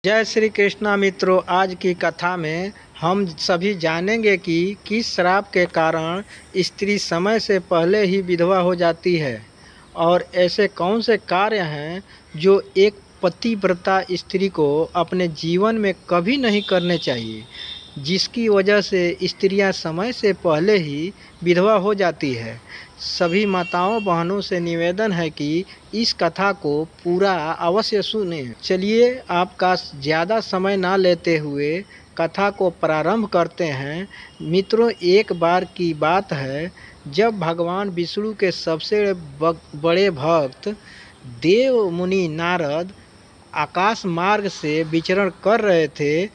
जय श्री कृष्णा मित्रों। आज की कथा में हम सभी जानेंगे कि किस श्राप के कारण स्त्री समय से पहले ही विधवा हो जाती है और ऐसे कौन से कार्य हैं जो एक पतिव्रता स्त्री को अपने जीवन में कभी नहीं करने चाहिए, जिसकी वजह से स्त्रियां समय से पहले ही विधवा हो जाती है। सभी माताओं बहनों से निवेदन है कि इस कथा को पूरा अवश्य सुनें। चलिए आपका ज़्यादा समय ना लेते हुए कथा को प्रारंभ करते हैं। मित्रों, एक बार की बात है जब भगवान विष्णु के सबसे बड़े भक्त देव मुनि नारद आकाश मार्ग से विचरण कर रहे थे,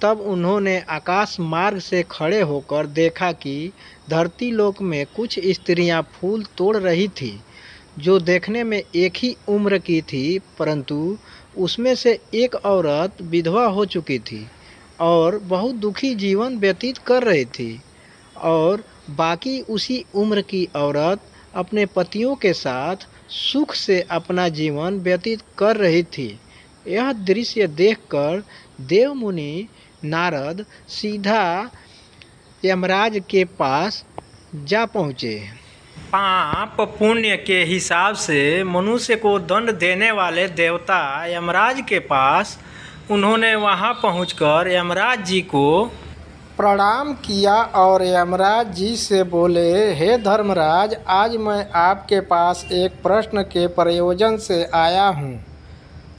तब उन्होंने आकाश मार्ग से खड़े होकर देखा कि धरती लोक में कुछ स्त्रियां फूल तोड़ रही थी, जो देखने में एक ही उम्र की थी, परंतु उसमें से एक औरत विधवा हो चुकी थी और बहुत दुखी जीवन व्यतीत कर रही थी और बाकी उसी उम्र की औरत अपने पतियों के साथ सुख से अपना जीवन व्यतीत कर रही थी। यह दृश्य देखकर देव मुनि नारद सीधा यमराज के पास जा पहुँचे। पाप पुण्य के हिसाब से मनुष्य को दंड देने वाले देवता यमराज के पास उन्होंने वहां पहुंचकर यमराज जी को प्रणाम किया और यमराज जी से बोले, हे धर्मराज, आज मैं आपके पास एक प्रश्न के प्रयोजन से आया हूँ।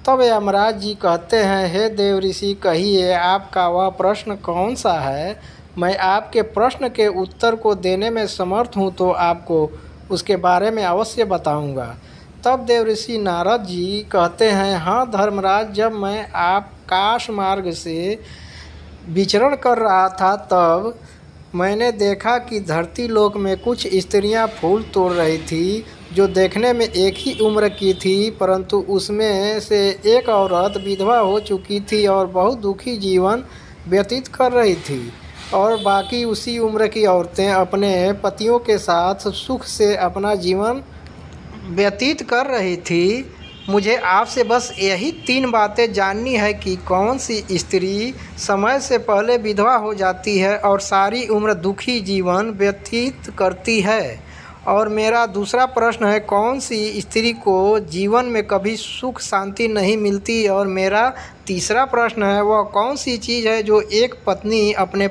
तब यमराज जी कहते हैं, हे देव ऋषि, कहिए आपका वह प्रश्न कौन सा है। मैं आपके प्रश्न के उत्तर को देने में समर्थ हूँ तो आपको उसके बारे में अवश्य बताऊँगा। तब देव ऋषि नारद जी कहते हैं, हाँ धर्मराज, जब मैं आकाश मार्ग से विचरण कर रहा था तब मैंने देखा कि धरती लोक में कुछ स्त्रियां फूल तोड़ रही थी, जो देखने में एक ही उम्र की थी, परंतु उसमें से एक औरत विधवा हो चुकी थी और बहुत दुखी जीवन व्यतीत कर रही थी और बाकी उसी उम्र की औरतें अपने पतियों के साथ सुख से अपना जीवन व्यतीत कर रही थी। मुझे आपसे बस यही 3 बातें जाननी है कि कौन सी स्त्री समय से पहले विधवा हो जाती है और सारी उम्र दुखी जीवन व्यतीत करती है। और मेरा दूसरा प्रश्न है, कौन सी स्त्री को जीवन में कभी सुख शांति नहीं मिलती। और मेरा तीसरा प्रश्न है, वह कौन सी चीज़ है जो एक पत्नी अपने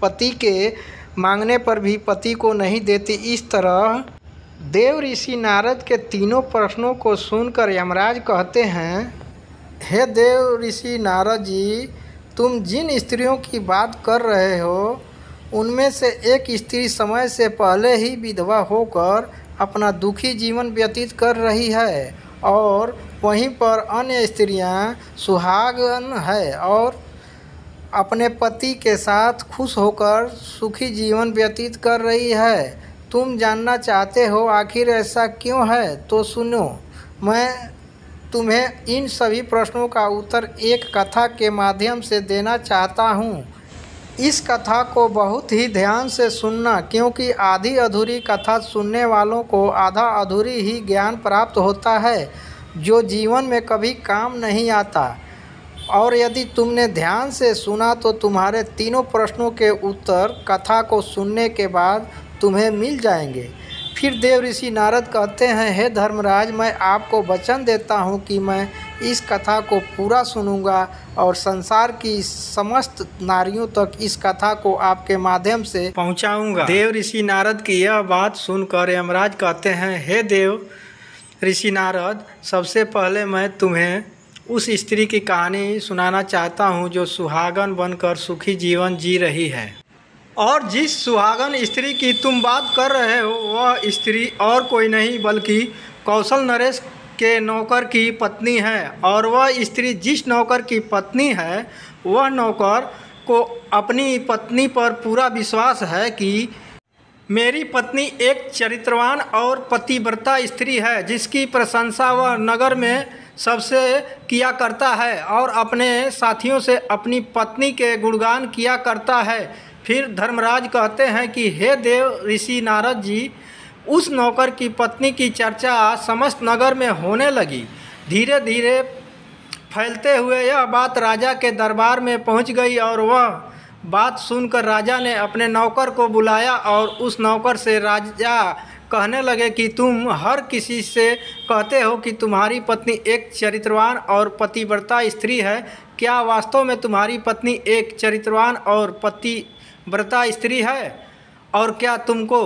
पति के मांगने पर भी पति को नहीं देती। इस तरह देव ऋषि नारद के तीनों प्रश्नों को सुनकर यमराज कहते हैं, हे देव ऋषि नारद जी, तुम जिन स्त्रियों की बात कर रहे हो उनमें से एक स्त्री समय से पहले ही विधवा होकर अपना दुखी जीवन व्यतीत कर रही है और वहीं पर अन्य स्त्रियां सुहागन है और अपने पति के साथ खुश होकर सुखी जीवन व्यतीत कर रही है। तुम जानना चाहते हो आखिर ऐसा क्यों है, तो सुनो, मैं तुम्हें इन सभी प्रश्नों का उत्तर एक कथा के माध्यम से देना चाहता हूँ। इस कथा को बहुत ही ध्यान से सुनना, क्योंकि आधी अधूरी कथा सुनने वालों को आधा अधूरी ही ज्ञान प्राप्त होता है, जो जीवन में कभी काम नहीं आता। और यदि तुमने ध्यान से सुना तो तुम्हारे तीनों प्रश्नों के उत्तर कथा को सुनने के बाद तुम्हें मिल जाएंगे। फिर देव ऋषि नारद कहते हैं, हे धर्मराज, मैं आपको वचन देता हूँ कि मैं इस कथा को पूरा सुनूंगा और संसार की समस्त नारियों तक इस कथा को आपके माध्यम से पहुंचाऊंगा। देव ऋषि नारद की यह बात सुनकर यमराज कहते हैं, हे देव ऋषि नारद, सबसे पहले मैं तुम्हें उस स्त्री की कहानी सुनाना चाहता हूँ जो सुहागन बनकर सुखी जीवन जी रही है। और जिस सुहागन स्त्री की तुम बात कर रहे हो वह स्त्री और कोई नहीं बल्कि कौशल नरेश के नौकर की पत्नी है। और वह स्त्री जिस नौकर की पत्नी है, वह नौकर को अपनी पत्नी पर पूरा विश्वास है कि मेरी पत्नी एक चरित्रवान और पतिव्रता स्त्री है, जिसकी प्रशंसा वह नगर में सबसे किया करता है और अपने साथियों से अपनी पत्नी के गुणगान किया करता है। फिर धर्मराज कहते हैं कि हे देव ऋषि नारद जी, उस नौकर की पत्नी की चर्चा समस्त नगर में होने लगी। धीरे धीरे फैलते हुए यह बात राजा के दरबार में पहुंच गई और वह बात सुनकर राजा ने अपने नौकर को बुलाया और उस नौकर से राजा कहने लगे कि तुम हर किसी से कहते हो कि तुम्हारी पत्नी एक चरित्रवान और पतिव्रता स्त्री है। क्या वास्तव में तुम्हारी पत्नी एक चरित्रवान और पतिव्रता स्त्री है? और क्या तुमको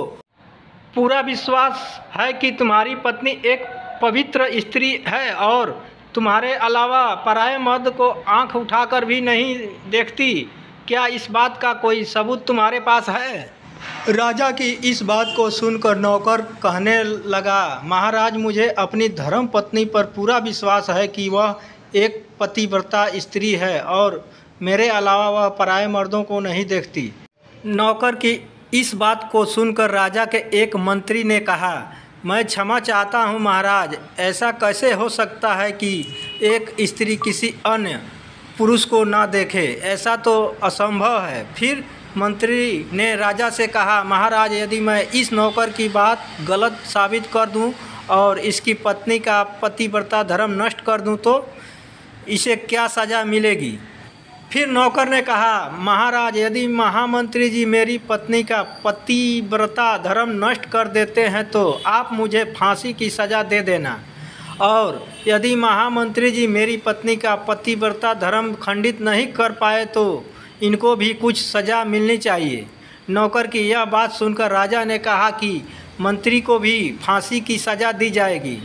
पूरा विश्वास है कि तुम्हारी पत्नी एक पवित्र स्त्री है और तुम्हारे अलावा पराये मर्द को आंख उठाकर भी नहीं देखती? क्या इस बात का कोई सबूत तुम्हारे पास है? राजा की इस बात को सुनकर नौकर कहने लगा, महाराज, मुझे अपनी धर्म पत्नी पर पूरा विश्वास है कि वह एक पतिव्रता स्त्री है और मेरे अलावा वह पराये मर्दों को नहीं देखती। नौकर की इस बात को सुनकर राजा के एक मंत्री ने कहा, मैं क्षमा चाहता हूँ महाराज, ऐसा कैसे हो सकता है कि एक स्त्री किसी अन्य पुरुष को ना देखे? ऐसा तो असंभव है। फिर मंत्री ने राजा से कहा, महाराज, यदि मैं इस नौकर की बात गलत साबित कर दूं और इसकी पत्नी का पतिव्रता धर्म नष्ट कर दूं तो इसे क्या सज़ा मिलेगी? फिर नौकर ने कहा, महाराज, यदि महामंत्री जी मेरी पत्नी का पतिव्रता धर्म नष्ट कर देते हैं तो आप मुझे फांसी की सज़ा दे देना, और यदि महामंत्री जी मेरी पत्नी का पतिव्रता धर्म खंडित नहीं कर पाए तो इनको भी कुछ सज़ा मिलनी चाहिए। नौकर की यह बात सुनकर राजा ने कहा कि मंत्री को भी फांसी की सज़ा दी जाएगी।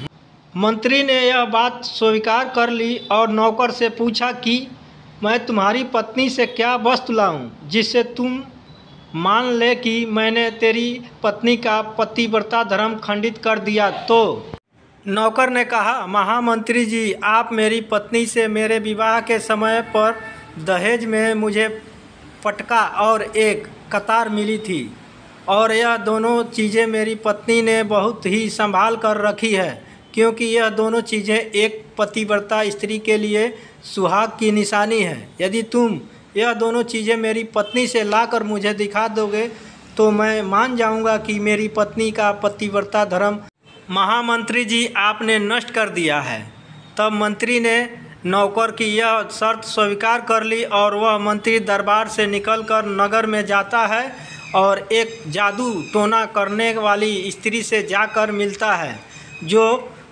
मंत्री ने यह बात स्वीकार कर ली और नौकर से पूछा कि मैं तुम्हारी पत्नी से क्या वस्तु लाऊं जिससे तुम मान ले कि मैंने तेरी पत्नी का पतिव्रता धर्म खंडित कर दिया? तो नौकर ने कहा, महामंत्री जी, आप मेरी पत्नी से मेरे विवाह के समय पर दहेज में मुझे पटका और एक कतार मिली थी और यह दोनों चीज़ें मेरी पत्नी ने बहुत ही संभाल कर रखी है, क्योंकि यह दोनों चीज़ें एक पतिव्रता स्त्री के लिए सुहाग की निशानी है। यदि तुम यह दोनों चीज़ें मेरी पत्नी से लाकर मुझे दिखा दोगे तो मैं मान जाऊंगा कि मेरी पत्नी का पतिव्रता धर्म महामंत्री जी आपने नष्ट कर दिया है। तब मंत्री ने नौकर की यह शर्त स्वीकार कर ली और वह मंत्री दरबार से निकलकर नगर में जाता है और एक जादू टोना करने वाली स्त्री से जाकर मिलता है।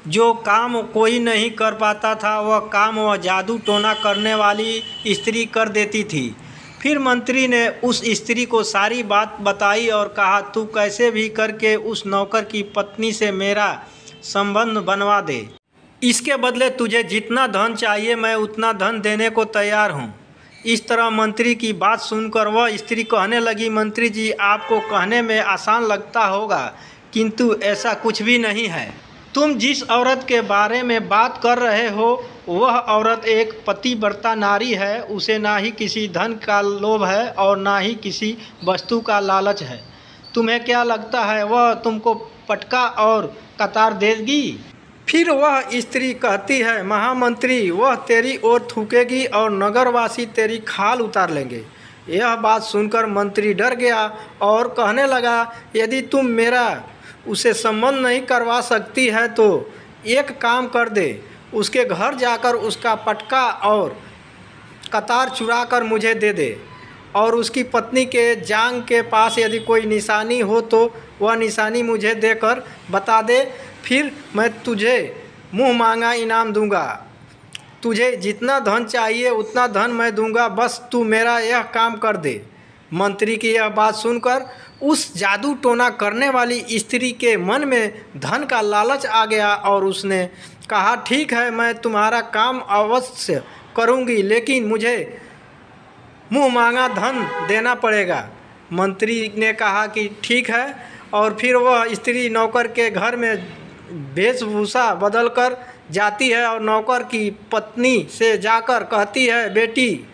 जो काम कोई नहीं कर पाता था वह काम वह जादू टोना करने वाली स्त्री कर देती थी। फिर मंत्री ने उस स्त्री को सारी बात बताई और कहा, तू कैसे भी करके उस नौकर की पत्नी से मेरा संबंध बनवा दे। इसके बदले तुझे जितना धन चाहिए मैं उतना धन देने को तैयार हूँ। इस तरह मंत्री की बात सुनकर वह स्त्री कहने लगी, मंत्री जी, आपको कहने में आसान लगता होगा किंतु ऐसा कुछ भी नहीं है। तुम जिस औरत के बारे में बात कर रहे हो वह औरत एक पतिव्रता नारी है। उसे ना ही किसी धन का लोभ है और ना ही किसी वस्तु का लालच है। तुम्हें क्या लगता है वह तुमको पटका और कतार देगी? फिर वह स्त्री कहती है, महामंत्री, वह तेरी ओर थूकेगी और नगरवासी तेरी खाल उतार लेंगे। यह बात सुनकर मंत्री डर गया और कहने लगा, यदि तुम मेरा उसे संबंध नहीं करवा सकती है तो एक काम कर दे, उसके घर जाकर उसका पटका और कतार चुरा कर मुझे दे दे और उसकी पत्नी के जांग के पास यदि कोई निशानी हो तो वह निशानी मुझे देकर बता दे। फिर मैं तुझे मुँह मांगा इनाम दूंगा। तुझे जितना धन चाहिए उतना धन मैं दूंगा, बस तू मेरा यह काम कर दे। मंत्री की यह बात सुनकर उस जादू टोना करने वाली स्त्री के मन में धन का लालच आ गया और उसने कहा, ठीक है, मैं तुम्हारा काम अवश्य करूंगी, लेकिन मुझे मुँह मांगा धन देना पड़ेगा। मंत्री ने कहा कि ठीक है, और फिर वह स्त्री नौकर के घर में वेशभूषा बदलकर जाती है और नौकर की पत्नी से जाकर कहती है, बेटी,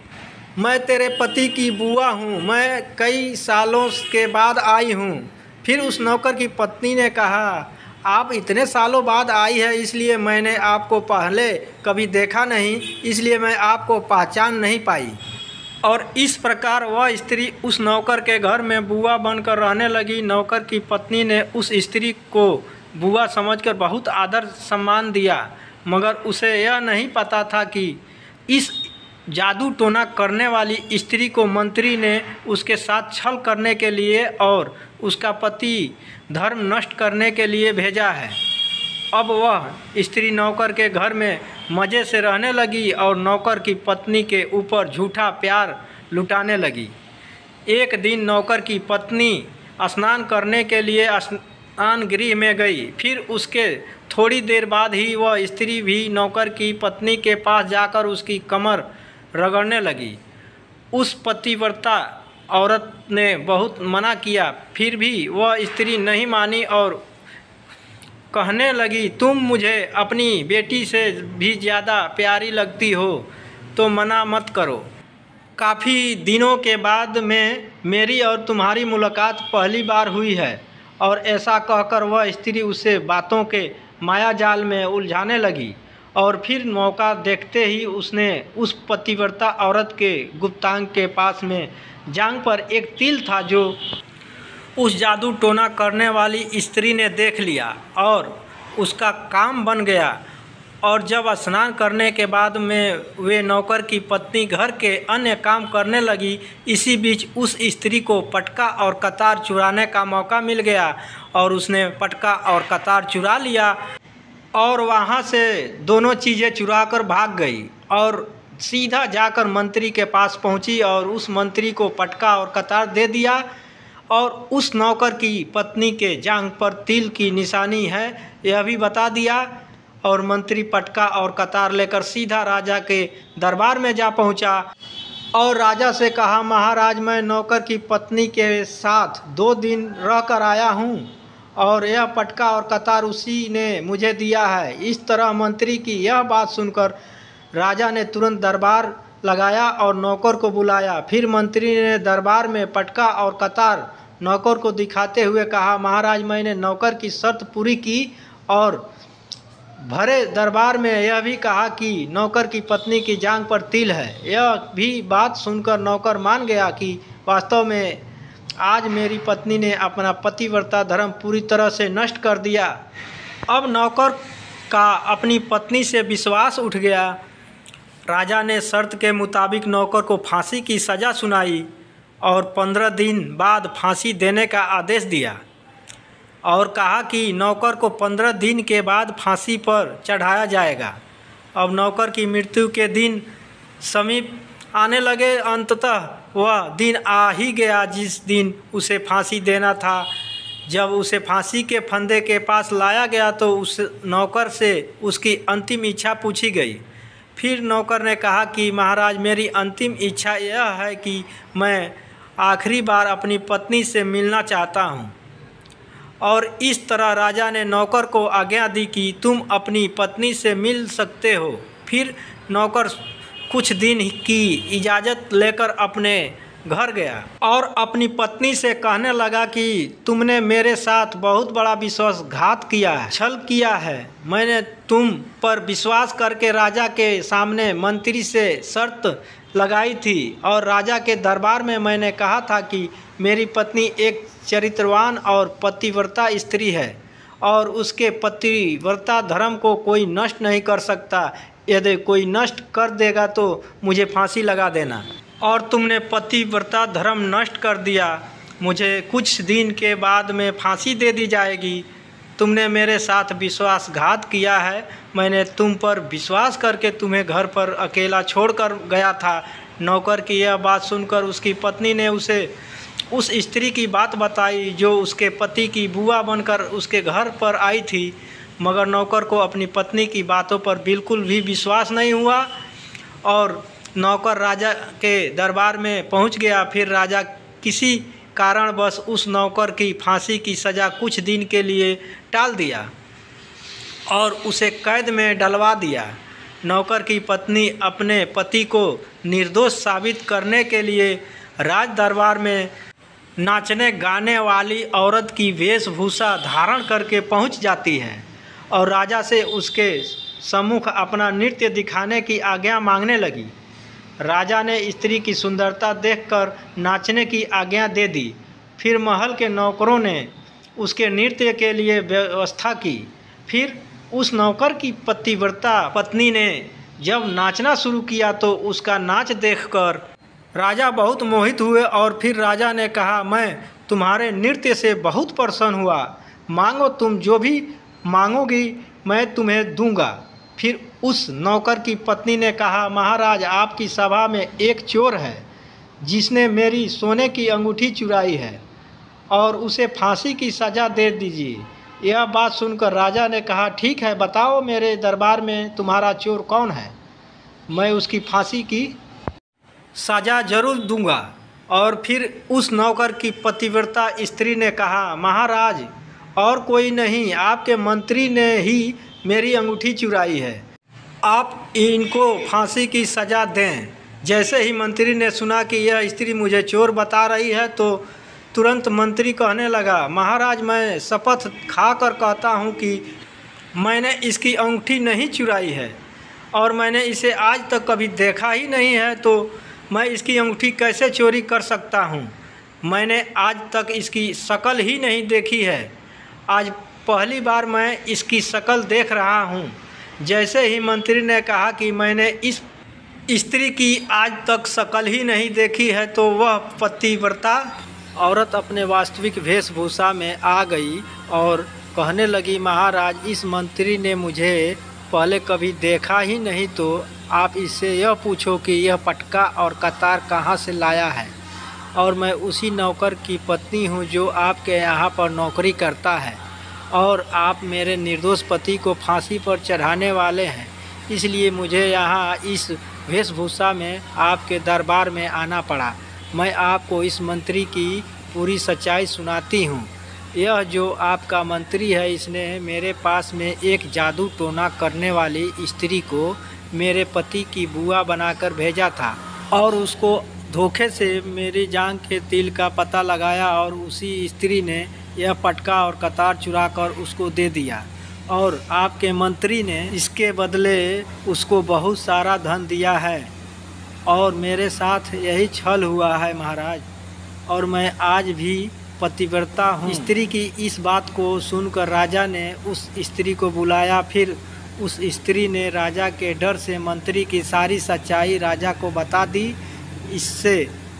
मैं तेरे पति की बुआ हूँ, मैं कई सालों के बाद आई हूँ। फिर उस नौकर की पत्नी ने कहा, आप इतने सालों बाद आई है, इसलिए मैंने आपको पहले कभी देखा नहीं, इसलिए मैं आपको पहचान नहीं पाई। और इस प्रकार वह स्त्री उस नौकर के घर में बुआ बनकर रहने लगी। नौकर की पत्नी ने उस स्त्री को बुआ समझकर बहुत आदर सम्मान दिया, मगर उसे यह नहीं पता था कि इस जादू टोना करने वाली स्त्री को मंत्री ने उसके साथ छल करने के लिए और उसका पति धर्म नष्ट करने के लिए भेजा है। अब वह स्त्री नौकर के घर में मज़े से रहने लगी और नौकर की पत्नी के ऊपर झूठा प्यार लुटाने लगी। एक दिन नौकर की पत्नी स्नान करने के लिए स्नान गृह में गई। फिर उसके थोड़ी देर बाद ही वह स्त्री भी नौकर की पत्नी के पास जाकर उसकी कमर रगड़ने लगी। उस पतिव्रता औरत ने बहुत मना किया, फिर भी वह स्त्री नहीं मानी और कहने लगी, तुम मुझे अपनी बेटी से भी ज़्यादा प्यारी लगती हो तो मना मत करो। काफ़ी दिनों के बाद में मेरी और तुम्हारी मुलाकात पहली बार हुई है। और ऐसा कहकर वह स्त्री उसे बातों के माया जाल में उलझाने लगी। और फिर मौका देखते ही उसने उस पतिव्रता औरत के गुप्तांग के पास में जांघ पर एक तिल था जो उस जादू टोना करने वाली स्त्री ने देख लिया और उसका काम बन गया। और जब स्नान करने के बाद में वे नौकर की पत्नी घर के अन्य काम करने लगी, इसी बीच उस स्त्री को पटका और कतार चुराने का मौका मिल गया और उसने पटका और कतार चुरा लिया और वहाँ से दोनों चीज़ें चुरा कर भाग गई और सीधा जाकर मंत्री के पास पहुँची और उस मंत्री को पटका और कतार दे दिया। और उस नौकर की पत्नी के जांघ पर तिल की निशानी है यह भी बता दिया। और मंत्री पटका और कतार लेकर सीधा राजा के दरबार में जा पहुंचा और राजा से कहा, महाराज, मैं नौकर की पत्नी के साथ 2 दिन रह कर आया हूं और यह पटका और कतार उसी ने मुझे दिया है। इस तरह मंत्री की यह बात सुनकर राजा ने तुरंत दरबार लगाया और नौकर को बुलाया। फिर मंत्री ने दरबार में पटका और कतार नौकर को दिखाते हुए कहा, महाराज, मैंने नौकर की शर्त पूरी की और भरे दरबार में यह भी कहा कि नौकर की पत्नी की जांघ पर तिल है। यह भी बात सुनकर नौकर मान गया कि वास्तव में आज मेरी पत्नी ने अपना पतिव्रता धर्म पूरी तरह से नष्ट कर दिया। अब नौकर का अपनी पत्नी से विश्वास उठ गया। राजा ने शर्त के मुताबिक नौकर को फांसी की सज़ा सुनाई और 15 दिन बाद फांसी देने का आदेश दिया और कहा कि नौकर को 15 दिन के बाद फांसी पर चढ़ाया जाएगा। अब नौकर की मृत्यु के दिन समीप आने लगे। अंततः वह दिन आ ही गया जिस दिन उसे फांसी देना था। जब उसे फांसी के फंदे के पास लाया गया तो उस नौकर से उसकी अंतिम इच्छा पूछी गई। फिर नौकर ने कहा कि महाराज, मेरी अंतिम इच्छा यह है कि मैं आखिरी बार अपनी पत्नी से मिलना चाहता हूँ। और इस तरह राजा ने नौकर को आज्ञा दी कि तुम अपनी पत्नी से मिल सकते हो। फिर नौकर कुछ दिन की इजाज़त लेकर अपने घर गया और अपनी पत्नी से कहने लगा कि तुमने मेरे साथ बहुत बड़ा विश्वासघात किया है, छल किया है। मैंने तुम पर विश्वास करके राजा के सामने मंत्री से शर्त लगाई थी और राजा के दरबार में मैंने कहा था कि मेरी पत्नी एक चरित्रवान और पतिव्रता स्त्री है और उसके पतिव्रता धर्म को कोई नष्ट नहीं कर सकता। यदि कोई नष्ट कर देगा तो मुझे फांसी लगा देना। और तुमने पतिव्रता धर्म नष्ट कर दिया, मुझे कुछ दिन के बाद में फांसी दे दी जाएगी। तुमने मेरे साथ विश्वासघात किया है। मैंने तुम पर विश्वास करके तुम्हें घर पर अकेला छोड़कर गया था। नौकर की यह बात सुनकर उसकी पत्नी ने उसे उस स्त्री की बात बताई जो उसके पति की बुआ बनकर उसके घर पर आई थी। मगर नौकर को अपनी पत्नी की बातों पर बिल्कुल भी विश्वास नहीं हुआ और नौकर राजा के दरबार में पहुंच गया। फिर राजा किसी कारणवश उस नौकर की फांसी की सज़ा कुछ दिन के लिए टाल दिया और उसे कैद में डलवा दिया। नौकर की पत्नी अपने पति को निर्दोष साबित करने के लिए राज दरबार में नाचने गाने वाली औरत की वेशभूषा धारण करके पहुंच जाती है और राजा से उसके सम्मुख अपना नृत्य दिखाने की आज्ञा मांगने लगी। राजा ने स्त्री की सुंदरता देखकर नाचने की आज्ञा दे दी। फिर महल के नौकरों ने उसके नृत्य के लिए व्यवस्था की। फिर उस नौकर की पतिव्रता पत्नी ने जब नाचना शुरू किया तो उसका नाच देखकर राजा बहुत मोहित हुए और फिर राजा ने कहा, मैं तुम्हारे नृत्य से बहुत प्रसन्न हुआ, मांगो, तुम जो भी मांगोगी मैं तुम्हें दूंगा। फिर उस नौकर की पत्नी ने कहा, महाराज, आपकी सभा में एक चोर है जिसने मेरी सोने की अंगूठी चुराई है और उसे फांसी की सज़ा दे दीजिए। यह बात सुनकर राजा ने कहा, ठीक है, बताओ मेरे दरबार में तुम्हारा चोर कौन है, मैं उसकी फांसी की सज़ा जरूर दूंगा। और फिर उस नौकर की पतिव्रता स्त्री ने कहा, महाराज, और कोई नहीं, आपके मंत्री ने ही मेरी अंगूठी चुराई है, आप इनको फांसी की सज़ा दें। जैसे ही मंत्री ने सुना कि यह स्त्री मुझे चोर बता रही है तो तुरंत मंत्री कहने लगा, महाराज, मैं शपथ खाकर कहता हूँ कि मैंने इसकी अंगूठी नहीं चुराई है और मैंने इसे आज तक कभी देखा ही नहीं है, तो मैं इसकी अंगूठी कैसे चोरी कर सकता हूँ। मैंने आज तक इसकी शक्ल ही नहीं देखी है, आज पहली बार मैं इसकी शक्ल देख रहा हूँ। जैसे ही मंत्री ने कहा कि मैंने इस स्त्री की आज तक शक्ल ही नहीं देखी है, तो वह पतिव्रता औरत अपने वास्तविक वेशभूषा में आ गई और कहने लगी, महाराज, इस मंत्री ने मुझे पहले कभी देखा ही नहीं, तो आप इससे यह पूछो कि यह पटका और कतार कहाँ से लाया है, और मैं उसी नौकर की पत्नी हूँ जो आपके यहाँ पर नौकरी करता है, और आप मेरे निर्दोष पति को फांसी पर चढ़ाने वाले हैं, इसलिए मुझे यहाँ इस वेशभूषा में आपके दरबार में आना पड़ा। मैं आपको इस मंत्री की पूरी सच्चाई सुनाती हूँ। यह जो आपका मंत्री है, इसने मेरे पास में एक जादू टोना करने वाली स्त्री को मेरे पति की बुआ बनाकर भेजा था और उसको धोखे से मेरी जांघ के तिल का पता लगाया और उसी स्त्री ने यह पटका और कतार चुरा कर उसको दे दिया और आपके मंत्री ने इसके बदले उसको बहुत सारा धन दिया है और मेरे साथ यही छल हुआ है महाराज, और मैं आज भी पतिव्रता हूँ। स्त्री की इस बात को सुनकर राजा ने उस स्त्री को बुलाया। फिर उस स्त्री ने राजा के डर से मंत्री की सारी सच्चाई राजा को बता दी। इससे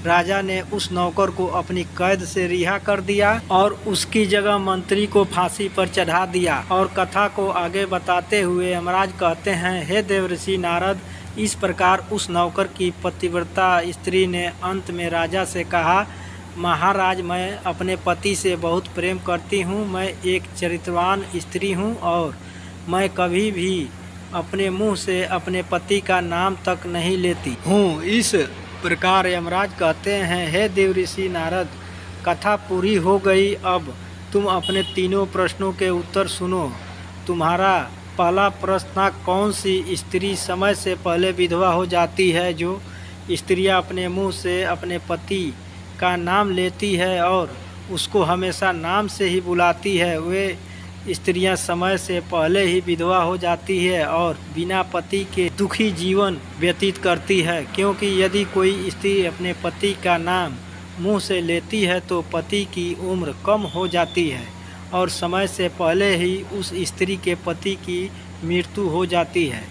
राजा ने उस नौकर को अपनी कैद से रिहा कर दिया और उसकी जगह मंत्री को फांसी पर चढ़ा दिया। और कथा को आगे बताते हुए यमराज कहते हैं, हे देवर्षि नारद, इस प्रकार उस नौकर की पतिव्रता स्त्री ने अंत में राजा से कहा, महाराज, मैं अपने पति से बहुत प्रेम करती हूँ। मैं एक चरित्रवान स्त्री हूँ और मैं कभी भी अपने मुंह से अपने पति का नाम तक नहीं लेती हूँ। इस प्रकार यमराज कहते हैं, हे देवर्षि नारद, कथा पूरी हो गई। अब तुम अपने तीनों प्रश्नों के उत्तर सुनो। तुम्हारा पहला प्रश्न था, कौन सी स्त्री समय से पहले विधवा हो जाती है। जो स्त्रियां अपने मुंह से अपने पति का नाम लेती है और उसको हमेशा नाम से ही बुलाती है, वे स्त्रियां समय से पहले ही विधवा हो जाती है और बिना पति के दुखी जीवन व्यतीत करती है। क्योंकि यदि कोई स्त्री अपने पति का नाम मुंह से लेती है तो पति की उम्र कम हो जाती है और समय से पहले ही उस स्त्री के पति की मृत्यु हो जाती है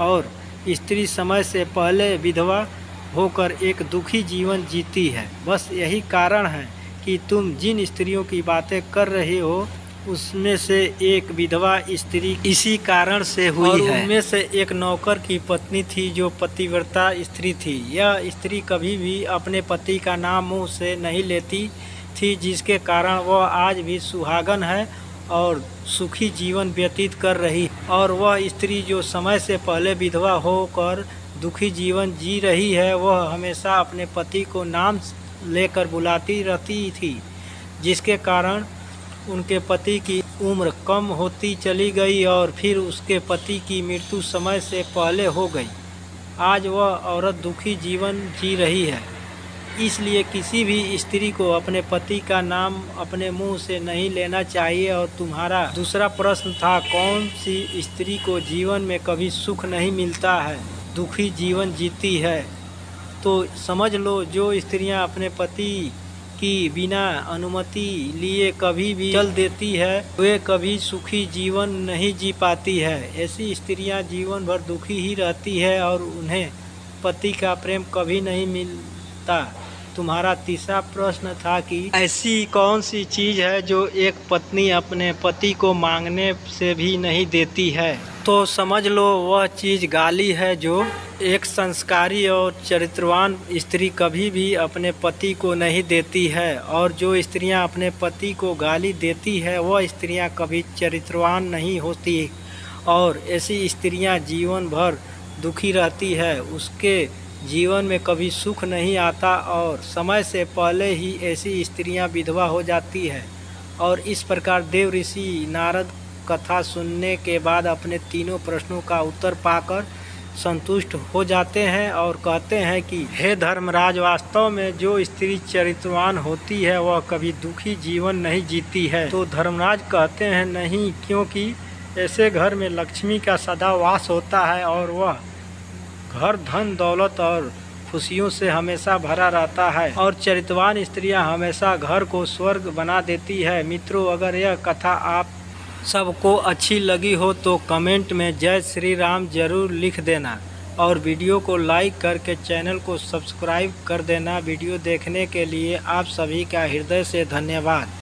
और स्त्री समय से पहले विधवा होकर एक दुखी जीवन जीती है। बस यही कारण है कि तुम जिन स्त्रियों की बातें कर रहे हो उसमें से एक विधवा स्त्री इसी कारण से हुई है। उनमें से एक नौकर की पत्नी थी जो पतिव्रता स्त्री थी। यह स्त्री कभी भी अपने पति का नाम मुंह से नहीं लेती थी, जिसके कारण वह आज भी सुहागन है और सुखी जीवन व्यतीत कर रही। और वह स्त्री जो समय से पहले विधवा होकर दुखी जीवन जी रही है, वह हमेशा अपने पति को नाम लेकर बुलाती रहती थी, जिसके कारण उनके पति की उम्र कम होती चली गई और फिर उसके पति की मृत्यु समय से पहले हो गई। आज वह औरत दुखी जीवन जी रही है। इसलिए किसी भी स्त्री को अपने पति का नाम अपने मुंह से नहीं लेना चाहिए। और तुम्हारा दूसरा प्रश्न था, कौन सी स्त्री को जीवन में कभी सुख नहीं मिलता है, दुखी जीवन जीती है। तो समझ लो, जो स्त्रियां अपने पति की बिना अनुमति लिए कभी भी चल देती है, वे कभी सुखी जीवन नहीं जी पाती है। ऐसी स्त्रियां जीवन भर दुखी ही रहती है और उन्हें पति का प्रेम कभी नहीं मिलता। तुम्हारा तीसरा प्रश्न था कि ऐसी कौन सी चीज़ है जो एक पत्नी अपने पति को मांगने से भी नहीं देती है। तो समझ लो वह चीज़ गाली है, जो एक संस्कारी और चरित्रवान स्त्री कभी भी अपने पति को नहीं देती है। और जो स्त्रियां अपने पति को गाली देती है वह स्त्रियां कभी चरित्रवान नहीं होती और ऐसी स्त्रियां जीवन भर दुखी रहती है, उसके जीवन में कभी सुख नहीं आता और समय से पहले ही ऐसी स्त्रियां विधवा हो जाती है। और इस प्रकार देव ऋषि नारद कथा सुनने के बाद अपने तीनों प्रश्नों का उत्तर पाकर संतुष्ट हो जाते हैं और कहते हैं कि हे धर्मराज, वास्तव में जो स्त्री चरित्रवान होती है वह कभी दुखी जीवन नहीं जीती है। तो धर्मराज कहते हैं नहीं, क्योंकि ऐसे घर में लक्ष्मी का सदा वास होता है और वह घर धन दौलत और खुशियों से हमेशा भरा रहता है और चरित्रवान स्त्रियां हमेशा घर को स्वर्ग बना देती है। मित्रों, अगर यह कथा आप सबको अच्छी लगी हो तो कमेंट में जय श्री राम जरूर लिख देना और वीडियो को लाइक करके चैनल को सब्सक्राइब कर देना। वीडियो देखने के लिए आप सभी का हृदय से धन्यवाद।